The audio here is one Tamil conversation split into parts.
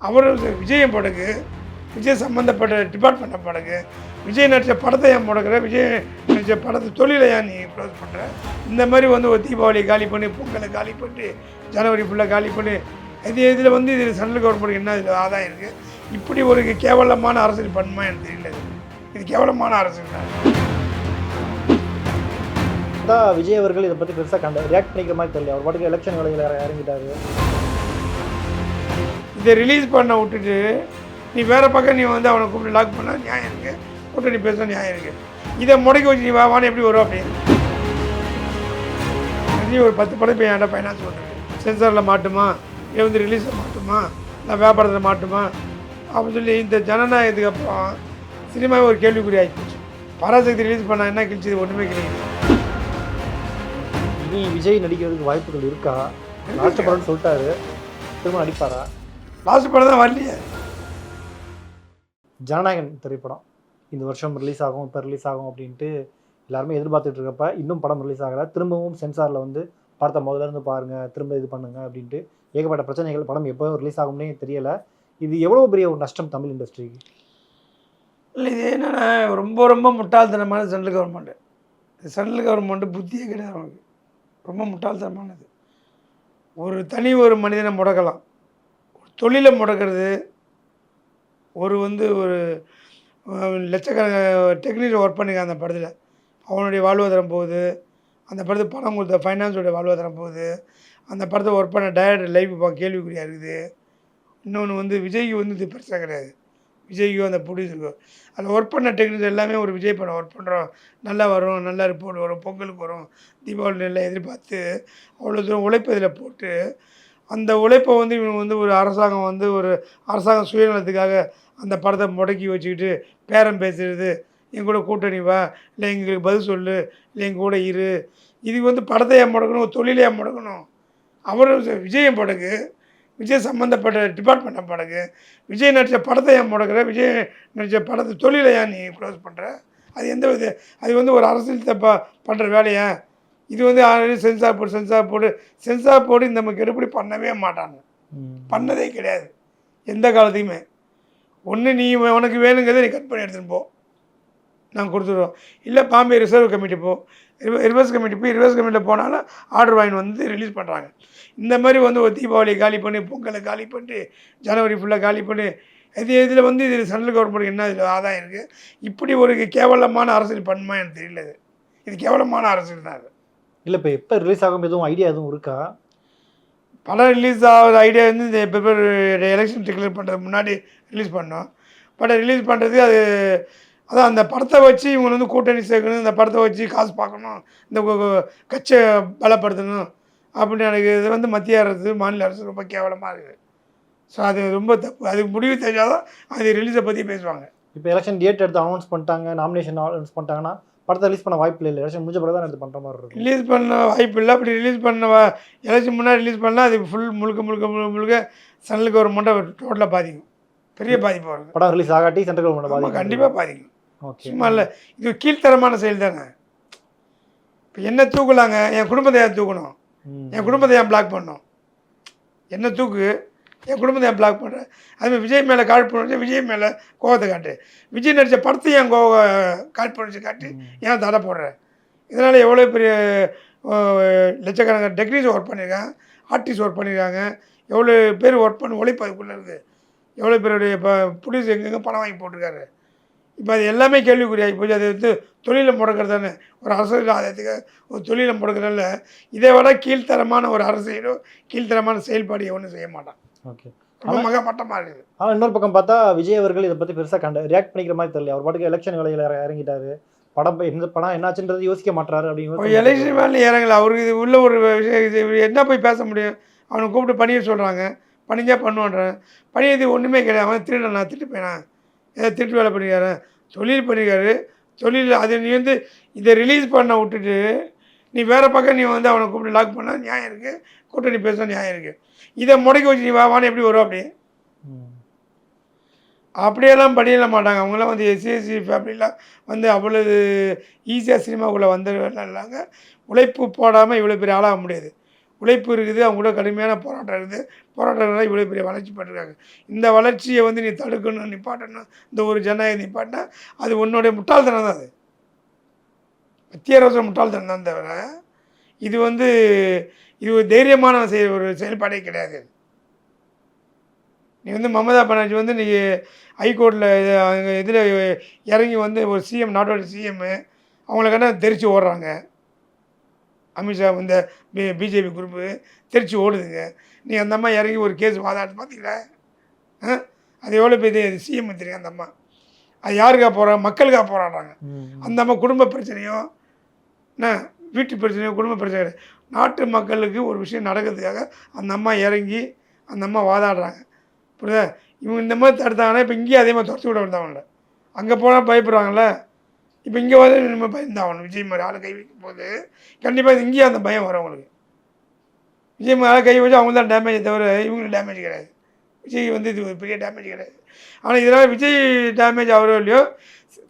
அவரும் விஜயம் படகு, விஜய் சம்மந்தப்பட்ட டிபார்ட்மெண்ட் படகு, விஜய் நடித்த படத்தை ஏன் முடக்கிற, விஜய் நடித்த படத்தை தொழிலை ஏன் நீ க்ளோஸ் பண்ணுற? இந்த மாதிரி வந்து ஒரு தீபாவளி காலி பண்ணி, பொங்கலை காலி பண்ணி, ஜனவரி ஃபுல்லாக காலி பண்ணி, இதில் வந்து இதில் சென்ட்ரல் கவர்மெண்ட்டுக்கு என்ன இதில் ஆதாயம் இருக்குது? இப்படி ஒரு கேவலமான அரசியல் பண்ணுமா எனக்கு தெரியல. இது கேவலமான அரசியல் தான். விஜய் அவர்கள் இதை பற்றி பெருசாக ரியாக்ட் பண்ணிக்கிற மாதிரி தெரியல. அவர் பாட்டுக்கு எலெக்ஷன் வேலையில் இறங்கிட்டாரு. இதை ரிலீஸ் பண்ண விட்டுட்டு நீ வேறு பக்கம் நீ வந்து அவனை கூப்பிட்டு லாக் பண்ணால் நியாயம் இருக்குது, கூட்டணி பேச நியாயம் இருக்குது. இதை முடக்கி வச்சு நீ வான்னு எப்படி வரும் அப்படின்னு நீ ஒரு 10 படம் போய் என்கிட்ட ஃபைனான்ஸ் பண்ணுறது, சென்சாரில் மாட்டுமா, இல்லை வந்து ரிலீஸில் மாட்டுமா, இல்லை வியாபாரத்தில் மாட்டுமா அப்படின்னு சொல்லி இந்த ஜனநாயகத்துக்கு அப்புறம் சினிமாவே ஒரு கேள்விக்குறி ஆகிப்போச்சு. பராசக்தி ரிலீஸ் பண்ணால் என்ன கிழிச்சது? ஒன்றுமே கிடையாது. இனி விஜய் நடிக்கிறதுக்கு வாய்ப்புகள் இருக்கா? லாஸ்ட் படம்னு சொல்லிட்டாரு, திரும்ப நடிப்பாரா? லாஸ்ட் படம் தான் வரலையே. ஜனநாயகன் திரைப்படம் இந்த வருஷம் ரிலீஸ் ஆகும், இப்போ ரிலீஸ் ஆகும் அப்படின்ட்டு எல்லாருமே எதிர்பார்த்துட்டு இருக்கப்ப இன்னும் படம் ரிலீஸ் ஆகலை. திரும்பவும் சென்சாரில் வந்து படத்தை முதல்ல இருந்து பாருங்கள், திரும்ப இது பண்ணுங்க அப்படின்ட்டு ஏகப்பட்ட பிரச்சனைகள். படம் எப்போ ரிலீஸ் ஆகும்னே தெரியலை. இது எவ்வளோ பெரிய ஒரு நஷ்டம் தமிழ் இண்டஸ்ட்ரிக்கு? இல்லை, இது என்னென்னா ரொம்ப ரொம்ப முட்டாள்தனமான சென்ட்ரல் கவர்மெண்ட்டு. சென்ட்ரல் கவர்மெண்ட்டு புத்தியே கிடையாது அவனுக்கு. ரொம்ப முட்டாள்தனமானது. ஒரு மனிதனை முடக்கலாம், ஒரு தொழிலை முடக்கிறது, ஒரு லட்சக்கணக்கான டெக்னீஷியன் ஒர்க் பண்ணியிருக்காங்க அந்த படத்தில், அவனுடைய வாழ்வாதாரம் போகுது. அந்த படத்துக்கு பணம் கொடுத்த ஃபைனான்ஸோடைய வாழ்வாதாரம் போகுது. அந்த படத்தை ஒர்க் பண்ண டைரக்டர் லைஃப் கேள்விக்குறியாக இருக்குது. இன்னொன்று விஜய்க்கு இது பெருசாக கிடையாது. விஜய்க்கோ அந்த ப்ரொடியூசருக்கோ அதில் ஒர்க் பண்ண டெக்னீஷியன் எல்லாமே ஒரு விஜய் படம் ஒர்க் பண்ணுறோம், நல்லா வரும், நல்ல ரிப்போர்ட் வரும், பொங்கலுக்கு வரும், தீபாவளி நல்லா எதிர்பார்த்து அவ்வளோ தூரம் உழைப்பு இதில் போட்டு அந்த உழைப்பை இவங்க ஒரு அரசாங்கம் ஒரு அரசாங்க சுயநலத்துக்காக அந்த படத்தை முடக்கி வச்சுக்கிட்டு பேரம் பேசுகிறது, என் கூட கூட்டணி வா, இல்லை எங்களுக்கு பதில் சொல்லு, இல்லை எங்கள் கூட இரு. இது படத்தை ஏன் முடக்கணும், ஒரு தொழிலை ஏன் முடக்கணும்? அவரும் விஜயம் படகு, விஜய் சம்மந்தப்பட்ட டிபார்ட்மெண்ட் படகு, விஜய் நடித்த படத்தை ஏன் முடக்கிற, விஜய் நடித்த படத்தை தொழிலை ஏன் நீ க்ளோஸ் பண்ணுற? அது எந்த வித அது ஒரு அரசியல் பண்ணுற வேலையா? இது ஆல்ரெடி சென்சார் போடு இந்த நமக்கு எடுப்படி பண்ணவே மாட்டாங்க, பண்ணதே கிடையாது எந்த காலத்தையுமே. ஒன்று நீ உனக்கு வேணுங்கிறத நீ கட் பண்ணி எடுத்துகிட்டு போ, நாங்கள் கொடுத்துருவோம். இல்லை பாம்பே ரிசர்வ் கமிட்டி போ, ரிவர்ஸ் கமிட்டி போய் ரிவர்ஸ் கமிட்டியில் போனாலும் ஆர்டர் வாங்கி ரிலீஸ் பண்ணுறாங்க. இந்த மாதிரி ஒரு தீபாவளி காலி பண்ணி, பொங்கலை காலி பண்ணி, ஜனவரி ஃபுல்லாக காலி பண்ணி, இதில் இதில் சென்ட்ரல் கவர்மெண்ட்டுக்கு என்ன இதில் ஆதாயம் இருக்குது? இப்படி ஒரு கேவலமான அரசியல் பண்ணுமா எனக்கு தெரியல. இது கேவலமான அரசியல் தான். அது இல்லை, இப்போ எப்போ ரிலீஸ் ஆகும் எதுவும் ஐடியா எதுவும் இருக்கா? படம் ரிலீஸ் ஆகிற ஐடியா இந்த பேப்பர் எலெக்ஷன் டிக்ளேர் பண்ணுறதுக்கு முன்னாடி ரிலீஸ் பண்ணோம். படம் ரிலீஸ் பண்ணுறது அதான் அந்த படத்தை வச்சு இவங்க கூட்டணி சேர்க்கணும், இந்த படத்தை வச்சு காசு பார்க்கணும், இந்த கட்சியை பலப்படுத்தணும் அப்படின்னு எனக்கு இது மத்திய அரசு மாநில அரசு ரொம்ப கேவலமாக இருக்குது. ஸோ அது ரொம்ப தப்பு. அதுக்கு முடிவு தெரிஞ்சால் தான் அது ரிலீஸை பற்றி பேசுவாங்க. இப்போ எலெக்ஷன் டேட் எடுத்து அனௌன்ஸ் பண்ணிட்டாங்க, நாமினேஷன் அனௌன்ஸ் பண்ணிட்டாங்கன்னா படத்தை ரிலீஸ் பண்ண வாய்ப்பு இல்லை. எலெக்ஷன் முடிஞ்ச பிறகு தான் இது பண்ணுற மாதிரி இருக்கும். ரிலீஸ் பண்ண வாய்ப்பு இல்லை. அப்படி ரிலீஸ் பண்ண எலெக்ஷன் முன்னாடி ரிலீஸ் பண்ணால் அது முழுக்க சென்ட்ரல் கவர்மெண்ட்டை டோட்டலாக பாதிக்கும், பெரிய பாதிப்பு வரும். படம் ரிலீஸ் ஆகாட்டி சென்ட்ரல் கவர்மெண்ட் பாதிக்கும், கண்டிப்பாக பாதிக்கும். சும்மா இல்லை, இது கீழ்த்தரமான செயல் தானே. இப்போ என்ன தூக்கலாங்க, என் குடும்பத்தை ஏன் தூக்கணும், என் குடும்பத்தை ஏன் பிளாக் பண்ணணும்? என்ன தூக்கு, என் குடும்பத்தை ஏன் பிளாக் பண்ணுறேன்? அதுமாதிரி விஜய் மேலே காழ்ப்புணர்ச்சி, விஜய் மேலே கோவத்தை காட்டு, விஜய் நடித்த படத்தை ஏன் காழ்ப்புணர்ச்சி காட்டு, ஏன் தடை போடுறேன்? இதனால் எவ்வளோ பெரிய லட்சக்கணக்கான டெக்னீஷியன் ஒர்க் பண்ணியிருக்காங்க, ஆர்டிஸ்ட் ஒர்க் பண்ணியிருக்காங்க, எவ்வளோ பேர் ஒர்க் பண்ணி உழைப்பு அதுக்குள்ளே இருக்குது, எவ்வளோ பேருடைய இப்போ ப்ரொடியூசர் எங்கெங்கே பணம் வாங்கி போட்டிருக்காரு. இப்போ அது எல்லாமே கேள்விக்குறியாகி போச்சு. அது தொழிலை முடக்கிறது தானே, ஒரு அரசியல் ஆதாயத்துக்கு ஒரு தொழிலை முடக்கிறதுனால இதை விட கீழ்த்தரமான ஒரு அரசியலோ கீழ்த்தரமான செயல்பாடு ஒன்றும் செய்ய மாட்டான். ஓகே, ரொம்ப மட்டமாக இருக்குது. ஆனால் இன்னொரு பக்கம் பார்த்தா விஜய் அவர்கள் இதை பற்றி பெருசாக ரியாக்ட் பண்ணிக்கிற மாதிரி தெரியல. அவர் பாட்டுக்கு எலெக்ஷன் வேலையில் இறங்கிட்டாரு, எந்த படம் என்னாச்சுன்றது யோசிக்க மாட்டாரு அப்படின்னு. எலெக்ஷன் வேலை இறங்கல அவருக்கு. இது உள்ள ஒரு விஷயம் என்ன போய் பேச முடியும்? அவனை கூப்பிட்டு பணியை சொல்கிறாங்க, பணிஞ்சால் பண்ணுவான்றேன். பணியது ஒன்றுமே கிடையாது. அவன் திருடன், நான் திருட்டு போயினான், ஏதாவது திருட்டு வேலை பண்ணிக்காரு, தொழில் பண்ணிக்காரு. தொழில் அது நீ இதை ரிலீஸ் பண்ண விட்டுட்டு நீ வேறு பக்கம் நீ அவனை கூப்பிட்டு லாக் பண்ணால் நியாயம் இருக்குது, கூட்டணி பேச நியாயம் இருக்குது. இதை முடக்கி வச்சு நீ வான்னு எப்படி வரும்? அப்படியெல்லாம் படியிட மாட்டாங்க. அவங்களாம் எஸ்சிஎஸ்சி ஃபேமிலியில் அவ்வளவு ஈஸியாக சினிமாவுக்குள்ளே வந்துடுவாங்க. உழைப்பு போடாமல் இவ்வளோ பெரிய ஆளாக முடியாது. உழைப்பு இருக்குது, அவங்க கூட கடுமையான போராட்டம் இருக்குது. போராட்டங்களால இவ்வளோ பெரிய வளர்ச்சி பண்ணிருக்காங்க. இந்த வளர்ச்சியை வந்து நீ தடுக்கணும், நிப்பாட்டணும், இந்த ஒரு ஜனநாயகம் நிப்பாட்டினா அது உன்னுடைய முட்டாள்தனம் தான் அது. மத்திய அரசோட முட்டாள்தனம் தான் தவிர, இது வந்து இது ஒரு தைரியமான ஒரு செயல்பாடே கிடையாது. நீ வந்து மமதா பானர்ஜி வந்து இன்றைக்கி ஹைகோர்ட்டில் அங்கே இதில் இறங்கி வந்து ஒரு சிஎம், நாட்டோட சிஎம்மு, அவங்கள கண்டா தெரிச்சு ஓடுறாங்க. அமித்ஷா இந்த பிஜேபி குரூப்பு தெரிச்சு ஓடுதுங்க. நீ அந்த அம்மா இறங்கி ஒரு கேஸ் வாதாட்டு பார்த்தீங்களா? அது எவ்வளோ பெரிய சிஎம் தெரியும் அந்த அம்மா. அது யாருக்காக போகிறாங்க? மக்களுக்காக போராடுறாங்க. அந்த அம்மா குடும்ப பிரச்சனையோ என்ன வீட்டு பிரச்சனையோ குடும்ப பிரச்சனை நாட்டு மக்களுக்கு ஒரு விஷயம் நடக்கிறதுக்காக அந்த அம்மா இறங்கி அந்த அம்மா வாதாடுறாங்க. புரியுதா? இவங்க இந்த மாதிரி தடுத்தாங்கன்னா இப்போ இங்கேயும் அதே மாதிரி துரத்தி விட வந்தவங்கள அங்கே போனால் பயப்படுறாங்கள்ல. இப்போ இங்கே வந்து நம்ம பயந்தாகணும். விஜய் மாதிரி ஆளை கை வைக்கும் போது கண்டிப்பாக இங்கேயும் அந்த பயம் வரும் அவங்களுக்கு. விஜய் மாதிரி ஆளை கை வச்சு அவங்க தான் டேமேஜ் தவிர இவங்களுக்கு டேமேஜ் கிடையாது. விஜய் வந்து இது ஒரு பெரிய டேமேஜ் கிடையாது. ஆனால் இதனால் விஜய் டேமேஜ் ஆகிறோ இல்லையோ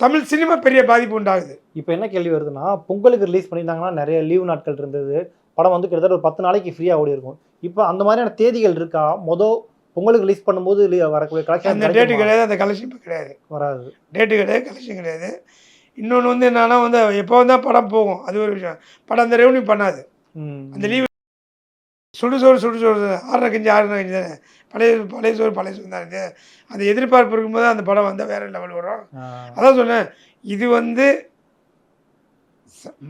தமிழ் சினிமா பெரிய பாதிப்பு உண்டாகுது. இப்போ என்ன கேள்வி வருதுன்னா, பொங்கலுக்கு ரிலீஸ் பண்ணியிருந்தாங்கன்னா நிறைய லீவ் நாட்கள் இருந்தது. படம் வந்து கிட்டத்தட்ட ஒரு 10 நாளைக்கு ஃப்ரீயாக ஓடி இருக்கும். இப்போ அந்த மாதிரியான தேதிகள் இருக்கா? பொங்கலுக்கு ரிலீஸ் பண்ணும்போது வரக்கூடிய கலெக்ஷன் அந்த டேட்டு கிடையாது, அந்த கலெக்ஷன் இப்போ கிடையாது, வராது. டேட்டு கிடையாது, கலெக்ஷன் கிடையாது. இன்னொன்று வந்து என்னன்னா வந்து எப்போ தான் படம் போகும் அது ஒரு விஷயம். படம் அந்த ரெவன்யூ பண்ணாது. அந்த லீவு சுடுசோறு 6.5 கஞ்சி தானே. பழைய சோறு தான் இது. அந்த எதிர்பார்ப்பு இருக்கும்போது அந்த படம் வந்தால் வேறு லெவல் வரும். அதான் சொன்னேன், இது வந்து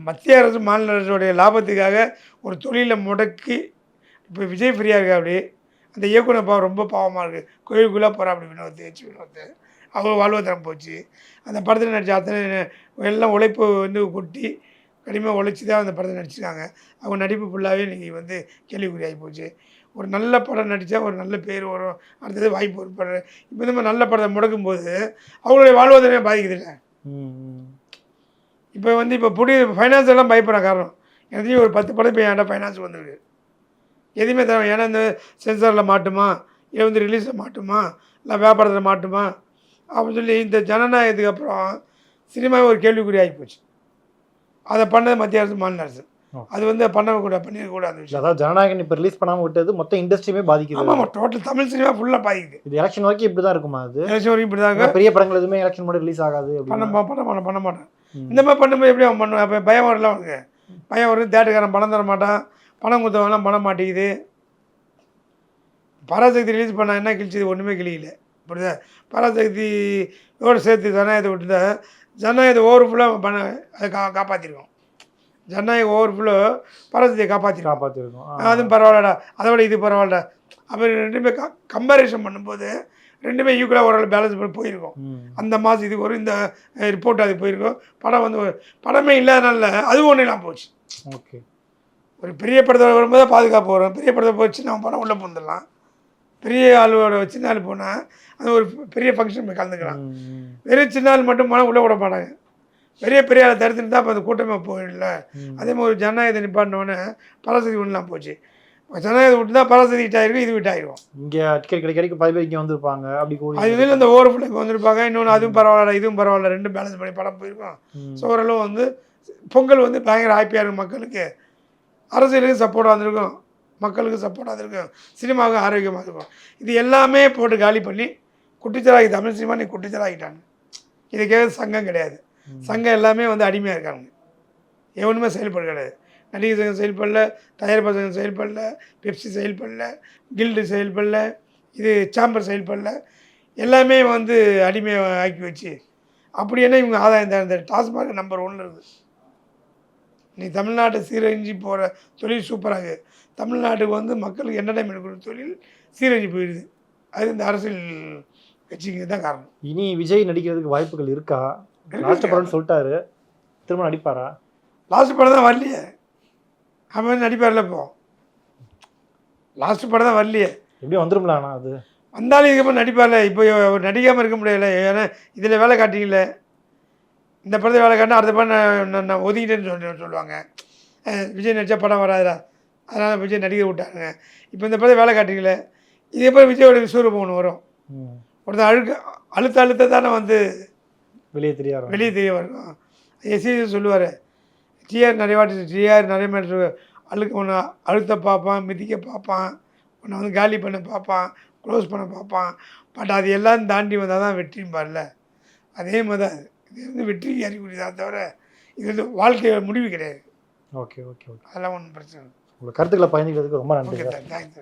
மத்திய அரசு மாநில அரசுடைய லாபத்துக்காக ஒரு தொழிலை முடக்கி இப்போ விஜய் ஃப்ரீயாக இருக்கா அப்படி அந்த இயக்குனர் பாவம் ரொம்ப பாவமாக இருக்குது. கோயிலுக்குள்ளே போகிறா அப்படி வினோத்து அவங்க வாழ்வாதாரம் போச்சு. அந்த படத்தில் நடித்த அத்தனை எல்லாம் உழைப்பு வந்து கொட்டி கடுமையாக உழைச்சி தான் அந்த படத்தை நடிச்சிருக்காங்க. அவங்க நடிப்பு ஃபுல்லாகவே இன்றைக்கி வந்து கேள்விக்குறியாகி போச்சு. ஒரு நல்ல படம் நடித்தா ஒரு நல்ல பேர் வரும், அடுத்தது வாய்ப்பு ஒரு படம். இப்போ இந்த மாதிரி நல்ல படத்தை முடக்கும்போது அவங்களுடைய வாழ்வாதாரமே பாதிக்குது இல்லை. இப்போ வந்து இப்போ ஃபைனான்ஸ் எல்லாம் பயப்படுற காரணம் எனக்கு ஒரு 10 படம் இப்போ என்கிட்ட ஃபைனான்ஸ் வந்திருக்கு. எதுவுமே தர ஏன்னா இந்த சென்சாரில் மாட்டுமா, இல்லை வந்து ரிலீஸில் மாட்டுமா, இல்லை வியாபாரத்தில் மாட்டுமா அப்படின்னு சொல்லி இந்த ஜனநாயகத்துக்கு அப்புறம் சினிமாவே ஒரு கேள்விக்குறி ஆகி போச்சு. அதை பண்ணது மத்திய அரசு மாநில அரசு. அது வந்து பண்ணிடக்கூடாது அந்த விஷயம். அதாவது ஜனநாயகன் இப்போ ரிலீஸ் பண்ணாமல் விட்டது மொத்த இண்டஸ்ட்ரியுமே பாதிக்குது. ஆமாம், டோட்டல் தமிழ் சினிமா ஃபுல்லாக பாதிக்குது. இது எலெக்ஷன் வரைக்கும் இப்படி தான் இருக்குமா? அது எலெக்ஷன் வரைக்கும் இப்படி தான். பெரிய படங்கள் எதுவுமே எலெக்ஷன் மட்டும் ரிலீஸ் ஆகாது. பண்ண மாட்டேன். இந்த மாதிரி பண்ணும்போது எப்படி அவன் பண்ணுவான்? அப்போ பயம் வரல அவனுக்கு. பயம் வருது, தேட்டருக்காரன் பணம் தர மாட்டான், பணம் கொடுத்தவங்கலாம் பண்ண மாட்டேங்குது. பராசக்தி ரிலீஸ் பண்ண என்ன கிழிச்சது? ஒன்றுமே கிழிக்கல. புரியுதா? பராசக்தியோடு சேர்த்து ஜனநாயகத்தை விட்டுதா ஜனநாயகத்தை ஓவர் ஃபுல்லாக பண்ண அதை காப்பாற்றிருக்கோம். ஜனநாயகம் ஓவர் ஃபுல்லாக பராசக்தியை காப்பாற்றிருக்கோம். அதுவும் பரவாயில்லடா, அதை விட இது பரவாயில்லடா. அப்போ ரெண்டுமே கம்பேரிசன் பண்ணும்போது ரெண்டுமே ஈக்குவலாக ஓரளவு பேலன்ஸ் பண்ணி போயிருக்கோம். அந்த மாதம் இதுக்கு ஒரு இந்த ரிப்போர்ட் அது போயிருக்கோம். படம் வந்து படமே இல்லாதனால அதுவும் ஒன்றும் இல்லாமல் போச்சு. ஓகே, ஒரு பெரிய படத்தை வரும்போது பாதுகாப்பு வரும். பெரிய படத்தை போச்சு நம்ம படம் உள்ளே பூந்துடலாம். பெரிய ஆளோட சின்ன ஆள் போனால் அது ஒரு பெரிய ஃபங்க்ஷன் போய் கலந்துக்கலாம். வெறும் சின்ன ஆள் மட்டும் போனால் உள்ளே விட மாட்டாங்க. பெரிய ஆளை தடுத்துட்டு தான் இப்போ அந்த கூட்டமாக போயிடல. அதே மாதிரி ஒரு ஜனநாயகத்தை நிப்பாட்டினோடனே பராசக்தி ஒன்றுலாம் போச்சு. ஜனநாயகத்தை விட்டு தான் பராசக்தி விட்டாயிருக்கும், இது விட்டாயிருக்கும். இங்கே டிக்கெட் கிடைக்க 10 பேர் இங்கே வந்திருப்பாங்க. அப்படி அது இதில் அந்த ஓவர் ஃபுல்லுக்கு வந்திருப்பாங்க. இன்னொன்று அதுவும் பரவாயில்ல, இதுவும் பரவாயில்ல, ரெண்டும் பேலன்ஸ் பண்ணி படம் போயிருக்கோம். ஸோ ஓரளவு வந்து பொங்கல் வந்து பயங்கர ஹாப்பியாக இருக்கும் மக்களுக்கு. அரசியலுக்கு சப்போர்ட்டாக வந்திருக்கும், மக்களுக்கு சப்போர்ட்டாக இருக்கும், சினிமாவுக்கு ஆரோக்கியமாக இருக்கும். இது எல்லாமே போட்டு காலி பண்ணி குட்டிச்சலாகி தமிழ் சினிமா நீ குட்டிச்சலாகிட்டாங்க. இதுக்கே சங்கம் கிடையாது. சங்கம் எல்லாமே வந்து அடிமையாக இருக்காங்க. எவனுமே செயல்பட கிடையாது. நடிகர் சங்கம் செயல்படல, தயாரிப்பாளர் சங்கம் செயல்படல, பெப்சி செயல்படல, கில்டு செயல்படல, இது சாம்பர் செயல்படல. எல்லாமே வந்து அடிமையை ஆக்கி வச்சு அப்படி என்ன இவங்க ஆதாயம் இந்த டாஸ்மாக் நம்பர் 1 இருக்குது. நீ தமிழ்நாட்டை சீரழிஞ்சு போகிற தொழில் சூப்பராக தமிழ்நாட்டுக்கு வந்து மக்களுக்கு என்டர்டைன்மெண்ட் கொடுக்குற தொழில் சீரழிஞ்சு போயிடுது. அது இந்த அரசியல் கட்சிக்கு தான் காரணம். இனி விஜய் நடிக்கிறதுக்கு வாய்ப்புகள் இருக்கா? லாஸ்ட் படம்னு சொல்லிட்டாரு, திரும்ப நடிப்பாரா? லாஸ்ட் படம் தான் வரலையே, அவன் நடிப்பார்ல. இப்போ லாஸ்ட் படம் தான் வரலையே, எப்படியும் வந்துடும்ல. ஆனால் அது வந்தாலும் இதுக்கப்புறம் நடிப்பார்ல. இப்போ நடிக்காமல் இருக்க முடியல. ஏன்னா இதில் வேலை காட்டிங்கல, இந்த படத்தை வேலை காட்டினா அடுத்த படம் நான் ஒதுக்கிட்டேன்னு சொல்லுவாங்க. விஜய் நடித்தா படம் வராதுடா, அதனால் விஜய் நடிக்க விட்டாங்க. இப்போ இந்த படத்தை வேலை காட்டிங்களே, இதுக்கப்புறம் விஜயோட விஸ்வரூபம் ஒன்று வரும். ஒருத்தன் அழுத்த தானே வந்து வெளியே தெரிய வரும். எஸ்சி சொல்லுவார், டிஆர் நிறைய மேட்ரு உன்னை அழுத்த பார்ப்பான், மிதிக்க பார்ப்பான், உன்னை வந்து காலி பண்ண பார்ப்பான், க்ளோஸ் பண்ண பார்ப்பான். பட் அது எல்லாம் தாண்டி வந்தால் தான் வெற்றிம்பார்ல, அதே மாதிரி தான் இது வந்து வெற்றிக்கு அறிகுறி தான் தவிர இது வந்து வாழ்க்கையோட முடிவு கிடையாது. ஓகே ஓகே ஓகே அதெல்லாம் ஒன்றும் பிரச்சனை இல்லை. உங்களோட கருத்துக்களை பயந்துக்கிறதுக்கு ரொம்ப நன்றி ஓகே சார். Sir, thanks.